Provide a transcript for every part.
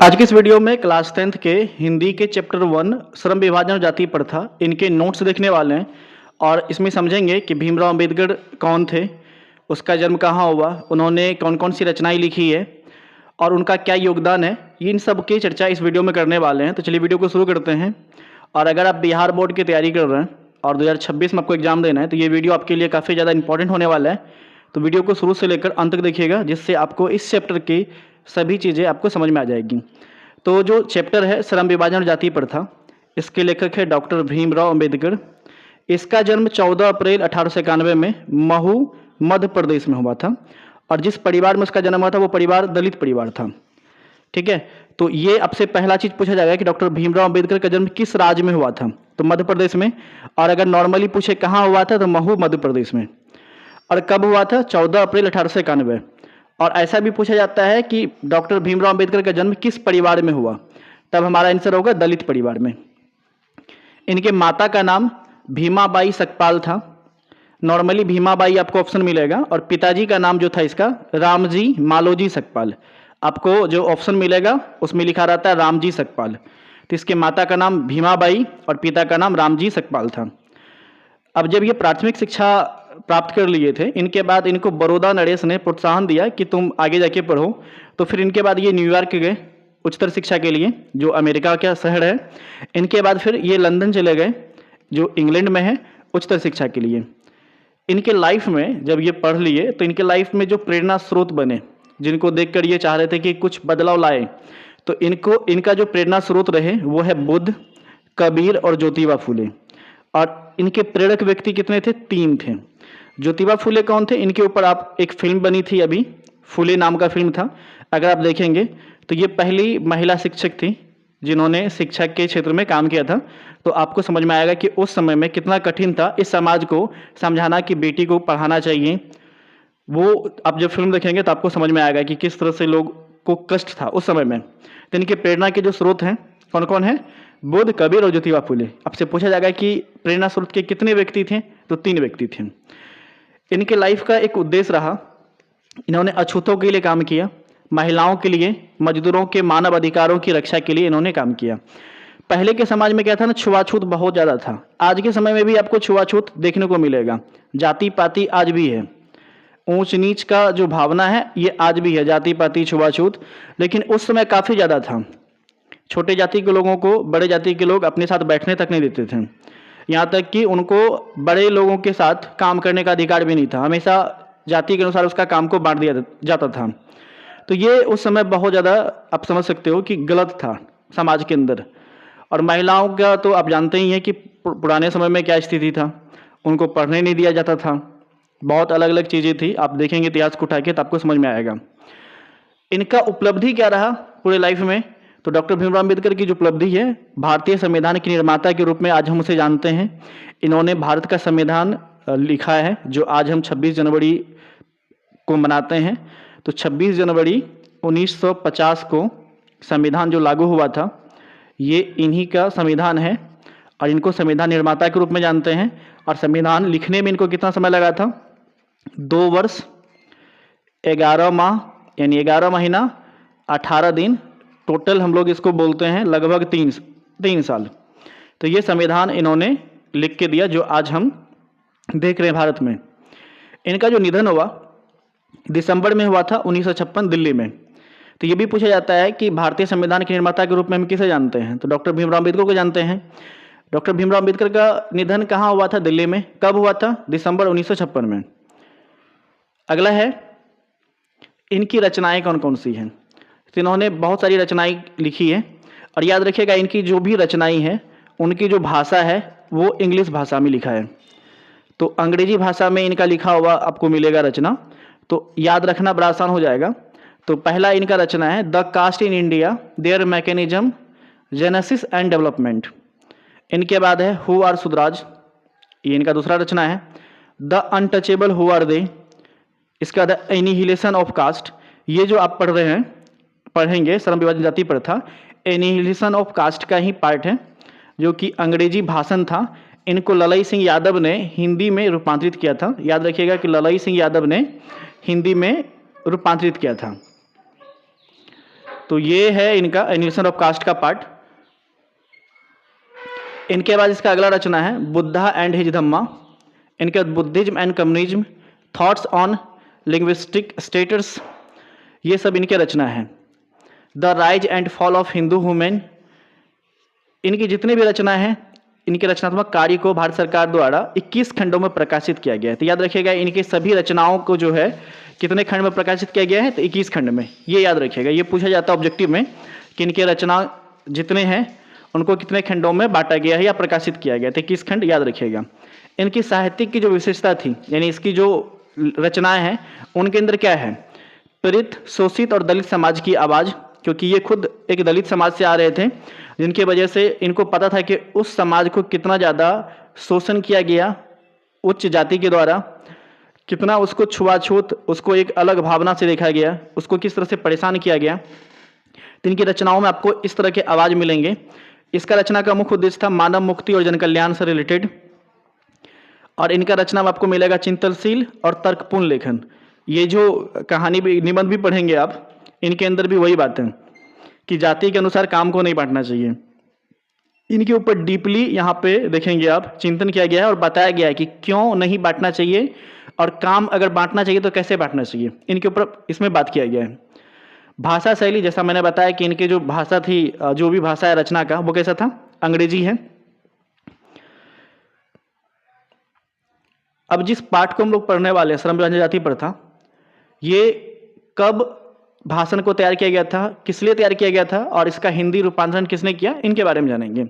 आज की इस वीडियो में क्लास 10th के हिंदी के चैप्टर 1 श्रम विभाजन और जाति प्रथा इनके नोट्स देखने वाले हैं और इसमें समझेंगे कि भीमराव अंबेडकर कौन थे, उसका जन्म कहाँ हुआ, उन्होंने कौन कौन सी रचनाएं लिखी है और उनका क्या योगदान है। इन सब की चर्चा इस वीडियो में करने वाले हैं। तो चलिए वीडियो को शुरू करते हैं। और अगर आप बिहार बोर्ड की तैयारी कर रहे हैं और 2026 में आपको एग्जाम देना है तो ये वीडियो आपके लिए काफ़ी ज़्यादा इंपॉर्टेंट होने वाला है। तो वीडियो को शुरू से लेकर अंत तक देखिएगा, जिससे आपको इस चैप्टर की सभी चीज़ें आपको समझ में आ जाएगी। तो जो चैप्टर है श्रम विभाजन और जाति प्रथा, इसके लेखक है डॉक्टर भीमराव अंबेडकर। इसका जन्म 14 अप्रैल 1891 में महू मध्य प्रदेश में हुआ था और जिस परिवार में उसका जन्म हुआ था वो परिवार दलित परिवार था। ठीक है, तो ये आपसे पहला चीज पूछा जाएगा कि डॉक्टर भीमराव अंबेडकर का जन्म किस राज्य में हुआ था, तो मध्य प्रदेश में। और अगर नॉर्मली पूछे कहाँ हुआ था तो महू मध्य प्रदेश में। और कब हुआ था? 14 अप्रैल 1891। और ऐसा भी पूछा जाता है कि डॉक्टर भीमराव अंबेडकर का जन्म किस परिवार में हुआ, तब हमारा आंसर होगा दलित परिवार में। इनके माता का नाम भीमाबाई सकपाल था। नॉर्मली भीमाबाई आपको ऑप्शन मिलेगा। और पिताजी का नाम जो था इसका रामजी मालोजी सकपाल, आपको जो ऑप्शन मिलेगा उसमें लिखा रहता है रामजी सकपाल। तो इसके माता का नाम भीमाबाई और पिता का नाम रामजी सकपाल था। अब जब ये प्राथमिक शिक्षा प्राप्त कर लिए थे, इनके बाद इनको बड़ौदा नरेश ने प्रोत्साहन दिया कि तुम आगे जाके पढ़ो। तो फिर इनके बाद ये न्यूयॉर्क गए उच्चतर शिक्षा के लिए, जो अमेरिका का शहर है। इनके बाद फिर ये लंदन चले गए, जो इंग्लैंड में है, उच्चतर शिक्षा के लिए। इनके लाइफ में जब ये पढ़ लिए तो इनके लाइफ में जो प्रेरणा स्रोत बने, जिनको देखकर ये चाह रहे थे कि कुछ बदलाव लाए, तो इनका जो प्रेरणा स्रोत रहे वो है बुद्ध, कबीर और ज्योतिबा फुले। और इनके प्रेरक व्यक्ति कितने थे? 3 थे। ज्योतिबा फुले कौन थे? इनके ऊपर आप एक फिल्म बनी थी अभी, फुले नाम का फिल्म था। अगर आप देखेंगे तो ये पहली महिला शिक्षक थी जिन्होंने शिक्षा के क्षेत्र में काम किया था। तो आपको समझ में आएगा कि उस समय में कितना कठिन था इस समाज को समझाना कि बेटी को पढ़ाना चाहिए। वो आप जब फिल्म देखेंगे तो आपको समझ में आएगा कि किस तरह से लोग को कष्ट था उस समय में। तो इनके प्रेरणा के जो स्रोत हैं कौन कौन है? बुद्ध, कबीर और ज्योतिबा फुले। आपसे पूछा जाएगा कि प्रेरणा स्रोत के कितने व्यक्ति थे, तो 3 व्यक्ति थे। इनके लाइफ का एक उद्देश्य रहा, इन्होंने अछूतों के लिए काम किया, महिलाओं के लिए, मजदूरों के मानव अधिकारों की रक्षा के लिए इन्होंने काम किया। पहले के समाज में क्या था ना, छुआछूत बहुत ज़्यादा था। आज के समय में भी आपको छुआछूत देखने को मिलेगा, जाति पाति आज भी है, ऊंच नीच का जो भावना है ये आज भी है, जाति पाति छुआछूत। लेकिन उस समय काफ़ी ज़्यादा था। छोटे जाति के लोगों को बड़े जाति के लोग अपने साथ बैठने तक नहीं देते थे। यहाँ तक कि उनको बड़े लोगों के साथ काम करने का अधिकार भी नहीं था। हमेशा जाति के अनुसार उसका काम को बांट दिया जाता था। तो ये उस समय बहुत ज़्यादा आप समझ सकते हो कि गलत था समाज के अंदर। और महिलाओं का तो आप जानते ही हैं कि पुराने समय में क्या स्थिति था, उनको पढ़ने नहीं दिया जाता था, बहुत अलग अलग चीज़ें थी। आप देखेंगे इतिहास को उठा के तो आपको समझ में आएगा। इनका उपलब्धि क्या रहा पूरे लाइफ में, तो डॉक्टर भीमराव अंबेडकर की जो उपलब्धि है, भारतीय संविधान के निर्माता के रूप में आज हम उसे जानते हैं। इन्होंने भारत का संविधान लिखा है, जो आज हम 26 जनवरी को मनाते हैं। तो 26 जनवरी 1950 को संविधान जो लागू हुआ था, ये इन्हीं का संविधान है और इनको संविधान निर्माता के रूप में जानते हैं। और संविधान लिखने में इनको कितना समय लगा था? 2 वर्ष 11 माह, यानी 11 महीना 18 दिन, टोटल हम लोग इसको बोलते हैं लगभग 3 साल। तो ये संविधान इन्होंने लिख के दिया जो आज हम देख रहे हैं भारत में। इनका जो निधन हुआ दिसंबर में हुआ था 1956 दिल्ली में। तो ये भी पूछा जाता है कि भारतीय संविधान के निर्माता के रूप में हम किसे जानते हैं, तो डॉक्टर भीमराव अंबेडकर को जानते हैं। डॉक्टर भीमराव अंबेडकर का निधन कहाँ हुआ था? दिल्ली में। कब हुआ था? दिसंबर 1956 में। अगला है इनकी रचनाएं कौन कौन सी हैं। तो इन्होंने बहुत सारी रचनाएं लिखी है और याद रखिएगा इनकी जो भी रचनाएं हैं उनकी जो भाषा है वो इंग्लिश भाषा में लिखा है। तो अंग्रेजी भाषा में इनका लिखा हुआ आपको मिलेगा रचना, तो याद रखना बड़ा आसान हो जाएगा। तो पहला इनका रचना है the caste in India, their mechanism, genesis and development. इनके बाद है हु आर सुधराज, ये इनका दूसरा रचना है। The untouchable who are they, इसका द एनिहिलेशन ऑफ कास्ट, ये जो आप पढ़ेंगे श्रम विभाजन जाति प्रथा, एनिहिलेशन ऑफ कास्ट का ही पार्ट है, जो कि अंग्रेजी भाषण था। इनको ललई सिंह यादव ने हिंदी में रूपांतरित किया था। याद रखिएगा कि ललई सिंह यादव ने हिंदी में रूपांतरित किया था। तो ये है इनका एनिमेशन ऑफ कास्ट का पार्ट। इनके बाद इसका अगला रचना है बुद्धा एंड हिज धम्मा। इनके बाद Buddhism and communism, thoughts on linguistic status, ये सब इनके रचना है। The rise and fall of Hindu women. इनकी जितनी भी रचना है, इनके रचनात्मक कार्य को भारत सरकार द्वारा 21 खंडों में प्रकाशित किया गया है। तो याद रखिएगा इनकी सभी रचनाओं को जो है कितने खंड में प्रकाशित किया गया है, तो 21 खंड में। ये याद रखिएगा, ये पूछा जाता है ऑब्जेक्टिव में कि इनके रचना जितने हैं उनको कितने खंडों में बांटा गया है या प्रकाशित किया गया है, तो 21 खंड याद रखिएगा। इनकी साहित्यिक की जो विशेषता थी, यानी इसकी जो रचनाएं हैं उनके अंदर क्या है, पीड़ित, शोषित और दलित समाज की आवाज़, क्योंकि ये खुद एक दलित समाज से आ रहे थे, जिनकी वजह से इनको पता था कि उस समाज को कितना ज़्यादा शोषण किया गया उच्च जाति के द्वारा, कितना उसको छुआछूत, उसको एक अलग भावना से देखा गया, उसको किस तरह से परेशान किया गया। तो इनकी रचनाओं में आपको इस तरह के आवाज़ मिलेंगे। इसका रचना का मुख्य उद्देश्य था मानव मुक्ति और जन कल्याण से रिलेटेड। और इनका रचना में आपको मिलेगा चिंतनशील और तर्कपूर्ण लेखन। ये जो कहानी भी, निबंध भी पढ़ेंगे आप, इनके अंदर भी वही बात है कि जाति के अनुसार काम को नहीं बांटना चाहिए। इनके ऊपर डीपली यहाँ पे देखेंगे आप चिंतन किया गया है और बताया गया है कि क्यों नहीं बांटना चाहिए और काम अगर बांटना चाहिए तो कैसे बांटना चाहिए, इनके ऊपर इसमें बात किया गया है। भाषा शैली, जैसा मैंने बताया कि इनकी जो भाषा थी, जो भी भाषा है रचना का, वो कैसा था, अंग्रेजी है। अब जिस पाठ को हम लोग पढ़ने वाले हैं, श्रम विभाजन जाति प्रथा, ये कब भाषण को तैयार किया गया था, किस लिए तैयार किया गया था और इसका हिंदी रूपांतरण किसने किया, इनके बारे में जानेंगे।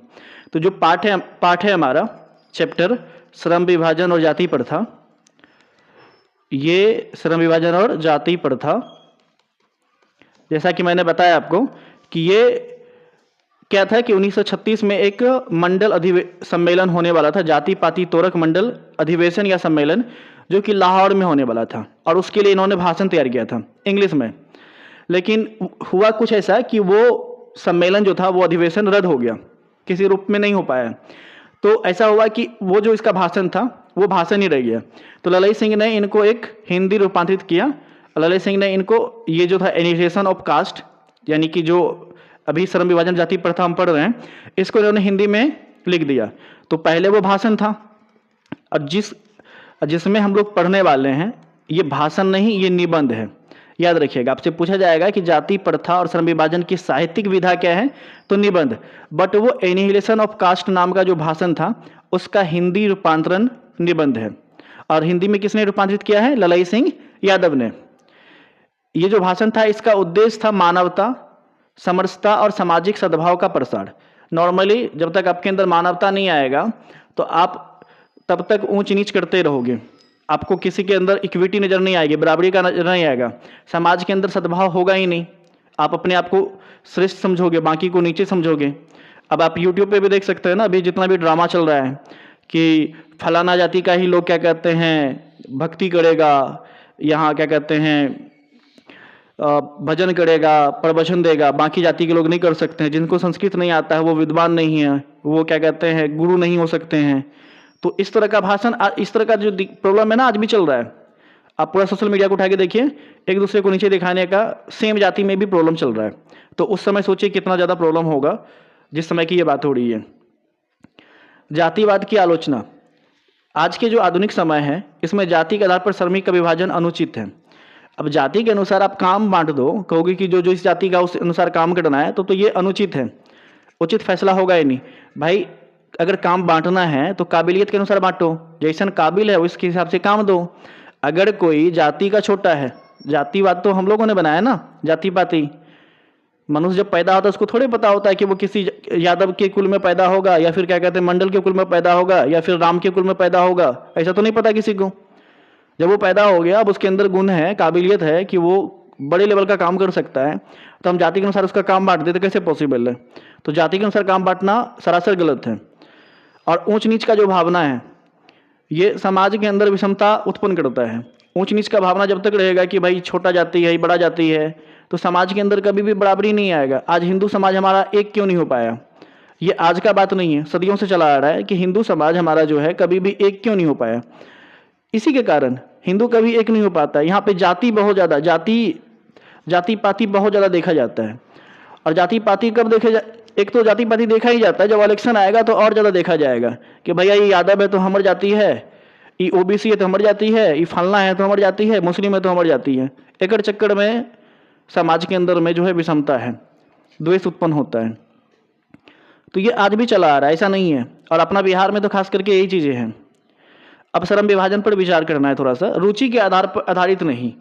तो जो पाठ है हमारा चैप्टर श्रम विभाजन और जाति प्रथा, ये श्रम विभाजन और जाति प्रथा, जैसा कि मैंने बताया आपको कि ये क्या था कि 1936 में एक मंडल सम्मेलन होने वाला था, जाति पाति तोरक मंडल अधिवेशन या सम्मेलन, जो कि लाहौर में होने वाला था, और उसके लिए इन्होंने भाषण तैयार किया था इंग्लिश में। लेकिन हुआ कुछ ऐसा कि वो सम्मेलन जो था, वो अधिवेशन रद्द हो गया, किसी रूप में नहीं हो पाया। तो ऐसा हुआ कि वो जो इसका भाषण था वो भाषण ही रह गया। तो ललई सिंह ने इनको एक हिंदी रूपांतरित किया। ललई सिंह ने इनको ये जो था एनिमेशन ऑफ कास्ट, यानी कि जो अभी श्रम विभाजन जाति प्रथा हम पढ़ रहे हैं, इसको इन्होंने हिंदी में लिख दिया। तो पहले वो भाषण था, और जिसमें हम लोग पढ़ने वाले हैं ये भाषण नहीं, ये निबंध है। याद रखिएगा, आपसे पूछा जाएगा कि जाति प्रथा और श्रम विभाजन की साहित्यिक विधा क्या है, तो निबंध। बट वो एनिहिलेशन ऑफ कास्ट नाम का जो भाषण था उसका हिंदी रूपांतरण निबंध है। और हिंदी में किसने रूपांतरित किया है, ललई सिंह यादव ने। ये जो भाषण था इसका उद्देश्य था मानवता, समरसता और सामाजिक सद्भाव का प्रसार। नॉर्मली जब तक आपके अंदर मानवता नहीं आएगा तो आप तब तक ऊंच नीच करते रहोगे, आपको किसी के अंदर इक्विटी नजर नहीं आएगी, बराबरी का नजर नहीं आएगा, समाज के अंदर सद्भाव होगा ही नहीं, आप अपने आप को श्रेष्ठ समझोगे, बाकी को नीचे समझोगे। अब आप यूट्यूब पे भी देख सकते हैं ना, अभी जितना भी ड्रामा चल रहा है कि फलाना जाति का ही लोग क्या कहते हैं भक्ति करेगा, यहाँ क्या कहते हैं भजन करेगा, प्रवचन देगा, बाकी जाति के लोग नहीं कर सकते हैं, जिनको संस्कृत नहीं आता है वो विद्वान नहीं है, वो क्या कहते हैं गुरु नहीं हो सकते हैं। तो इस तरह का भाषण, इस तरह का जो प्रॉब्लम है ना आज भी चल रहा है। आप पूरा सोशल मीडिया को उठा के देखिए, एक दूसरे को नीचे दिखाने का सेम जाति में भी प्रॉब्लम चल रहा है। तो उस समय सोचिए कितना ज़्यादा प्रॉब्लम होगा जिस समय की ये बात हो रही है। जातिवाद की आलोचना, आज के जो आधुनिक समय है इसमें जाति के आधार पर श्रमिक का विभाजन अनुचित है। अब जाति के अनुसार आप काम बांट दो, कहोगे कि जो जो इस जाति का उस अनुसार काम करना है, तो ये अनुचित है, उचित फैसला होगा ही नहीं। भाई अगर काम बांटना है तो काबिलियत के अनुसार बांटो, जैसन काबिल है उसके हिसाब से काम दो। अगर कोई जाति का छोटा है, जातिवाद तो हम लोगों ने बनाया ना, जाति पाति। मनुष्य जब पैदा होता है उसको थोड़े पता होता है कि वो किसी यादव के कुल में पैदा होगा या फिर क्या कहते हैं मंडल के कुल में पैदा होगा या फिर राम के कुल में पैदा होगा, ऐसा तो नहीं पता किसी को। जब वो पैदा हो गया, अब उसके अंदर गुण है, काबिलियत है कि वो बड़े लेवल का काम कर सकता है, तो हम जाति के अनुसार उसका काम बांट देते, कैसे पॉसिबल है। तो जाति के अनुसार काम बांटना सरासर गलत है। और ऊंच नीच का जो भावना है ये समाज के अंदर विषमता उत्पन्न करता है। ऊंच नीच का भावना जब तक रहेगा कि भाई छोटा जाति है, बड़ा जाति है, तो समाज के अंदर कभी भी बराबरी नहीं आएगा। आज हिंदू समाज हमारा एक क्यों नहीं हो पाया, ये आज का बात नहीं है, सदियों से चला आ रहा है कि हिंदू समाज हमारा जो है कभी भी एक क्यों नहीं हो पाया। इसी के कारण हिंदू कभी एक नहीं हो पाता है। यहाँ पे जाति बहुत ज़्यादा, जाति पाति बहुत ज़्यादा देखा जाता है। और जाति पाति कब एक तो जाति पाति देखा ही जाता है, जब इलेक्शन आएगा तो और ज़्यादा देखा जाएगा कि भैया ये यादव है तो हमर जाति है, ये ओबीसी है तो हमर जाति है, ये फलना है तो हमर जाति है, मुस्लिम है तो हमर जाति है। एकड़ चक्कर में समाज के अंदर में जो है विषमता है, द्वेष उत्पन्न होता है। तो ये आज भी चला आ रहा है, ऐसा नहीं है। और अपना बिहार में तो खास करके यही चीज़ें हैं। अब श्रम विभाजन पर विचार करना है थोड़ा सा, रुचि के आधार पर आधारित नहीं।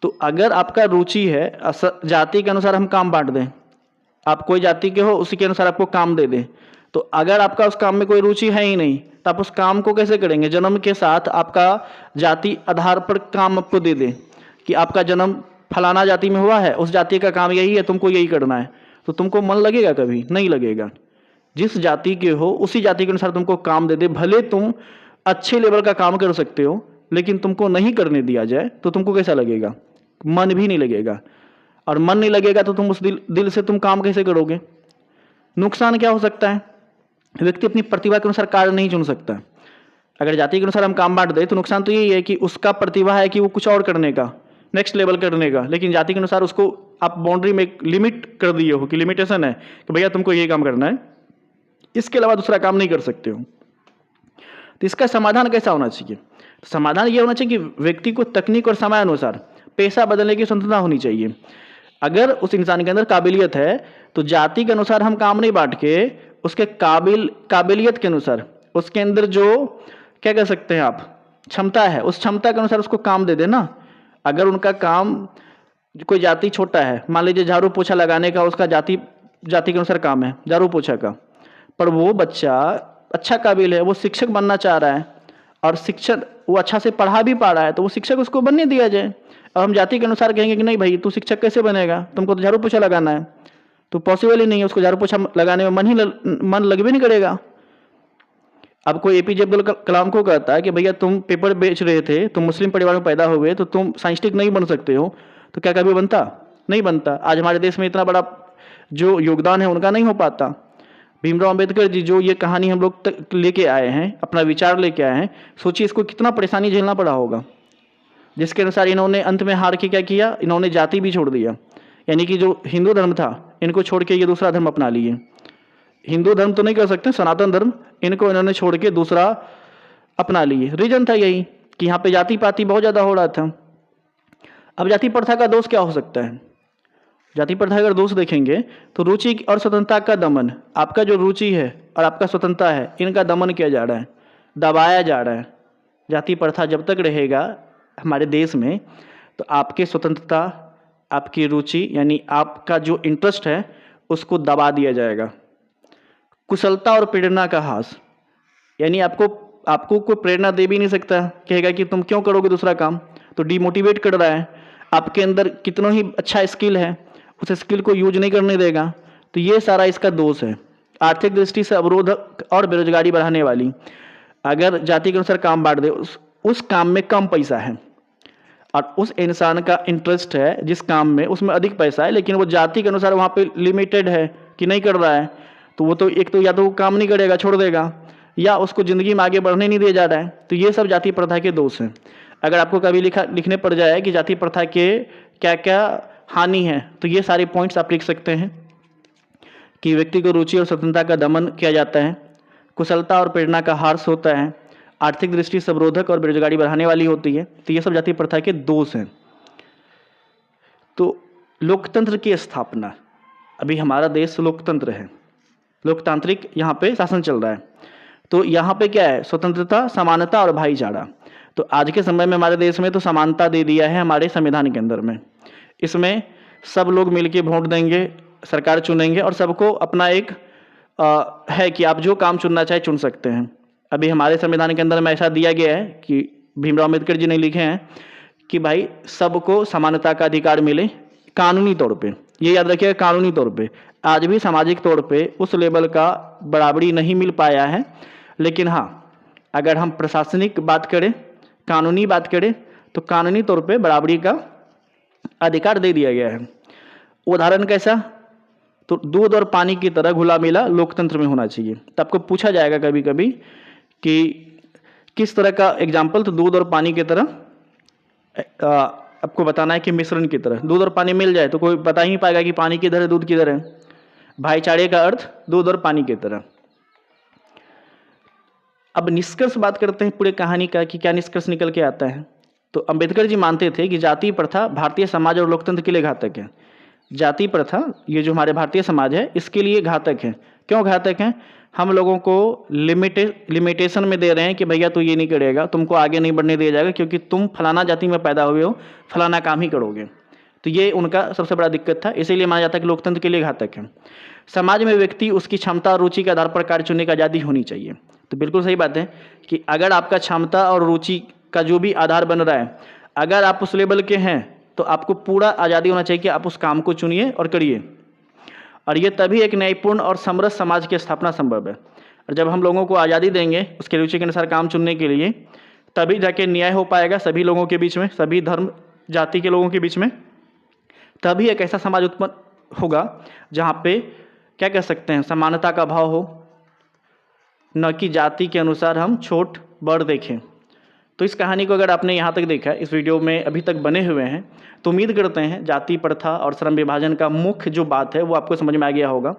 तो अगर आपका रुचि है, जाति के अनुसार हम काम बांट दें, आप कोई जाति के हो उसी के अनुसार आपको काम दे दें, तो अगर आपका उस काम में कोई रुचि है ही नहीं तो आप उस काम को कैसे करेंगे? जन्म के साथ आपका जाति आधार पर काम आपको दे दें कि आपका जन्म फलाना जाति में हुआ है, उस जाति का काम यही है, तुमको यही करना है, तो तुमको मन लगेगा? कभी नहीं लगेगा। जिस जाति के हो उसी जाति के अनुसार तुमको काम दे दे, भले तुम अच्छे लेवल का काम कर सकते हो, लेकिन तुमको नहीं करने दिया जाए तो तुमको कैसा लगेगा? मन भी नहीं लगेगा। और मन नहीं लगेगा तो तुम उस दिल से तुम काम कैसे करोगे? नुकसान क्या हो सकता है? व्यक्ति अपनी प्रतिभा के अनुसार कार्य नहीं चुन सकता। अगर जाति के अनुसार हम काम बांट दें तो नुकसान तो यही है कि उसका प्रतिभा है कि वो कुछ और करने का, नेक्स्ट लेवल करने का, लेकिन जाति के अनुसार उसको आप बाउंड्री में एक लिमिट कर दिए हो कि लिमिटेशन है कि भैया तुमको ये काम करना है, इसके अलावा दूसरा काम नहीं कर सकते हो। तो इसका समाधान कैसा होना चाहिए? तो समाधान ये होना चाहिए कि व्यक्ति को तकनीक और समय अनुसार पेशा बदलने की स्वतंत्रता होनी चाहिए। अगर उस इंसान के अंदर काबिलियत है तो जाति के अनुसार हम काम नहीं बांट के उसके काबिलियत के अनुसार, उसके अंदर जो क्या कह सकते हैं आप क्षमता है, उस क्षमता के अनुसार उसको काम दे देना। अगर उनका काम कोई जाति छोटा है, मान लीजिए झाड़ू पोछा लगाने का उसका जाति के अनुसार काम है झाड़ू पोछा का, पर वो बच्चा अच्छा काबिल है, वो शिक्षक बनना चाह रहा है और शिक्षक वो अच्छा से पढ़ा भी पा रहा है, तो वो शिक्षक उसको बनने दिया जाए। अब हम जाति के अनुसार कहेंगे कि नहीं भाई तू शिक्षक कैसे बनेगा, तुमको तो झाड़ू पोछा लगाना है, तो पॉसिबल ही नहीं है। उसको झाड़ू पोछा लगाने में मन लग भी नहीं करेगा। अब कोई एपीजे अब्दुल कलाम को कहता है कि भैया तुम पेपर बेच रहे थे, तुम मुस्लिम परिवार में पैदा हुए तो तुम साइंटिस्ट नहीं बन सकते हो, तो क्या कभी बनता? नहीं बनता। आज हमारे देश में इतना बड़ा जो योगदान है उनका नहीं हो पाता। भीमराव अंबेडकर जी जो ये कहानी हम लोग तक लेके आए हैं, अपना विचार लेके आए हैं, सोचिए इसको कितना परेशानी झेलना पड़ा होगा, जिसके अनुसार इन्होंने अंत में हार के क्या किया, इन्होंने जाति भी छोड़ दिया। यानी कि जो हिंदू धर्म था इनको छोड़ के ये दूसरा धर्म अपना लिए। हिंदू धर्म तो नहीं कह सकते, सनातन धर्म, इनको इन्होंने छोड़ के दूसरा अपना लिए। रीजन था यही कि यहाँ पे जाति पाति बहुत ज़्यादा हो रहा था। अब जाति प्रथा का दोष क्या हो सकता है? जाति प्रथा अगर दोष देखेंगे तो रुचि और स्वतंत्रता का दमन, आपका जो रुचि है और आपका स्वतंत्रता है इनका दमन किया जा रहा है, दबाया जा रहा है। जाति प्रथा जब तक रहेगा हमारे देश में तो आपकी स्वतंत्रता, आपकी रुचि यानी आपका जो इंटरेस्ट है उसको दबा दिया जाएगा। कुशलता और प्रेरणा का ह्रास, यानी आपको कोई प्रेरणा दे भी नहीं सकता, कहेगा कि तुम क्यों करोगे दूसरा काम, तो डिमोटिवेट कर रहा है। आपके अंदर कितना ही अच्छा स्किल है उस स्किल को यूज नहीं करने देगा, तो ये सारा इसका दोष है। आर्थिक दृष्टि से अवरोध और बेरोजगारी बढ़ाने वाली, अगर जाति के अनुसार काम बांट दे, उस काम में कम पैसा है और उस इंसान का इंटरेस्ट है जिस काम में उसमें अधिक पैसा है, लेकिन वो जाति के अनुसार वहाँ पे लिमिटेड है कि नहीं कर रहा है, तो वो तो एक तो या तो वो काम नहीं करेगा छोड़ देगा, या उसको ज़िंदगी में आगे बढ़ने नहीं दिया जा रहा है। तो ये सब जाति प्रथा के दोष हैं। अगर आपको कभी लिखने पड़ जाए कि जाति प्रथा के क्या क्या हानि है, तो ये सारे पॉइंट्स आप लिख सकते हैं कि व्यक्ति को रुचि और स्वतंत्रता का दमन किया जाता है, कुशलता और प्रेरणा का ह्रास होता है, आर्थिक दृष्टि से अवरोधक और बेरोजगारी बढ़ाने वाली होती है। तो ये सब जाति प्रथा के दोष हैं। तो लोकतंत्र की स्थापना, अभी हमारा देश लोकतंत्र है, लोकतांत्रिक यहाँ पे शासन चल रहा है, तो यहाँ पे क्या है, स्वतंत्रता, समानता और भाईचारा। तो आज के समय में हमारे देश में तो समानता दे दिया है हमारे संविधान के अंदर में। इसमें सब लोग मिलके वोट देंगे, सरकार चुनेंगे और सबको अपना एक है कि आप जो काम चुनना चाहे चुन सकते हैं। अभी हमारे संविधान के अंदर में ऐसा दिया गया है कि भीमराव अम्बेडकर जी ने लिखे हैं कि भाई सबको समानता का अधिकार मिले कानूनी तौर पे। ये याद रखिएगा, कानूनी तौर पे। आज भी सामाजिक तौर पे उस लेवल का बराबरी नहीं मिल पाया है, लेकिन हाँ अगर हम प्रशासनिक बात करें, कानूनी बात करें, तो कानूनी तौर पे बराबरी का अधिकार दे दिया गया है। उदाहरण कैसा, तो दूध और पानी की तरह घुला मिला लोकतंत्र में होना चाहिए। तो आपको पूछा जाएगा कभी कभी कि किस तरह का एग्जाम्पल, तो दूध और पानी की तरह आपको बताना है कि मिश्रण की तरह। दूध और पानी मिल जाए तो कोई बता ही नहीं पाएगा कि पानी किधर है, दूध किधर है। भाईचारे का अर्थ दूध और पानी की तरह। अब निष्कर्ष बात करते हैं पूरे कहानी का कि क्या निष्कर्ष निकल के आता है। तो अंबेडकर जी मानते थे कि जाति प्रथा भारतीय समाज और लोकतंत्र के लिए घातक है। जाति प्रथा, ये जो हमारे भारतीय समाज है, इसके लिए घातक है। क्यों घातक है? हम लोगों को लिमिटेशन में दे रहे हैं कि भैया तू ये नहीं करेगा, तुमको आगे नहीं बढ़ने दिया जाएगा क्योंकि तुम फलाना जाति में पैदा हुए हो, फलाना काम ही करोगे। तो ये उनका सबसे बड़ा दिक्कत था, इसीलिए माना जाता है कि लोकतंत्र के लिए घातक है। समाज में व्यक्ति उसकी क्षमता और रुचि के आधार पर कार्य चुनने की आज़ादी होनी चाहिए। तो बिल्कुल सही बात है कि अगर आपका क्षमता और रुचि का जो भी आधार बन रहा है, अगर आप उस लेवल के हैं तो आपको पूरा आज़ादी होना चाहिए कि आप उस काम को चुनिए और करिए। और ये तभी एक न्यायपूर्ण और समरस समाज की स्थापना संभव है। और जब हम लोगों को आज़ादी देंगे उसके रुचि के अनुसार काम चुनने के लिए, तभी जाके न्याय हो पाएगा सभी लोगों के बीच में, सभी धर्म जाति के लोगों के बीच में। तभी एक ऐसा समाज उत्पन्न होगा जहाँ पे क्या कह सकते हैं, समानता का भाव हो, न कि जाति के अनुसार हम छोट बड़ देखें। तो इस कहानी को अगर आपने यहाँ तक देखा, इस वीडियो में अभी तक बने हुए हैं, तो उम्मीद करते हैं जाति प्रथा और श्रम विभाजन का मुख्य जो बात है वो आपको समझ में आ गया होगा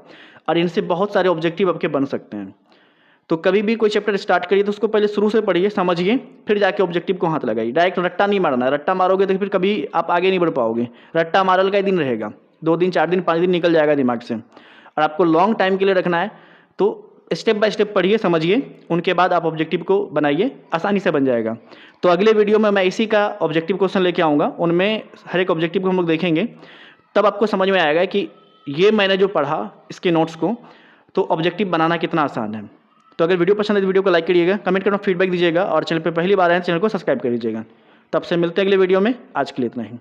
और इनसे बहुत सारे ऑब्जेक्टिव आपके बन सकते हैं। तो कभी भी कोई चैप्टर स्टार्ट करिए तो उसको पहले शुरू से पढ़िए, समझिए, फिर जाके ऑब्जेक्टिव को हाथ लगाइए। डायरेक्ट रट्टा नहीं मारना है, रट्टा मारोगे तो फिर कभी आप आगे नहीं बढ़ पाओगे। रट्टा मारल का ही दिन रहेगा, 2 दिन 4 दिन 5 दिन निकल जाएगा दिमाग से। और आपको लॉन्ग टाइम के लिए रखना है तो स्टेप बाय स्टेप पढ़िए, समझिए, उनके बाद आप ऑब्जेक्टिव को बनाइए, आसानी से बन जाएगा। तो अगले वीडियो में मैं इसी का ऑब्जेक्टिव क्वेश्चन लेके आऊँगा, उनमें हर एक ऑब्जेक्टिव को हम लोग देखेंगे। तब आपको समझ में आएगा कि ये मैंने जो पढ़ा इसके नोट्स को, तो ऑब्जेक्टिव बनाना कितना आसान है। तो अगर वीडियो पसंद है तो वीडियो को लाइक करिएगा, कमेंट करना, फीडबैक दीजिएगा और चैनल पर पहली बार आए तो चैनल को सब्सक्राइब कर लीजिएगा। तब से मिलते हैं अगले वीडियो में, आज के लिए इतना ही।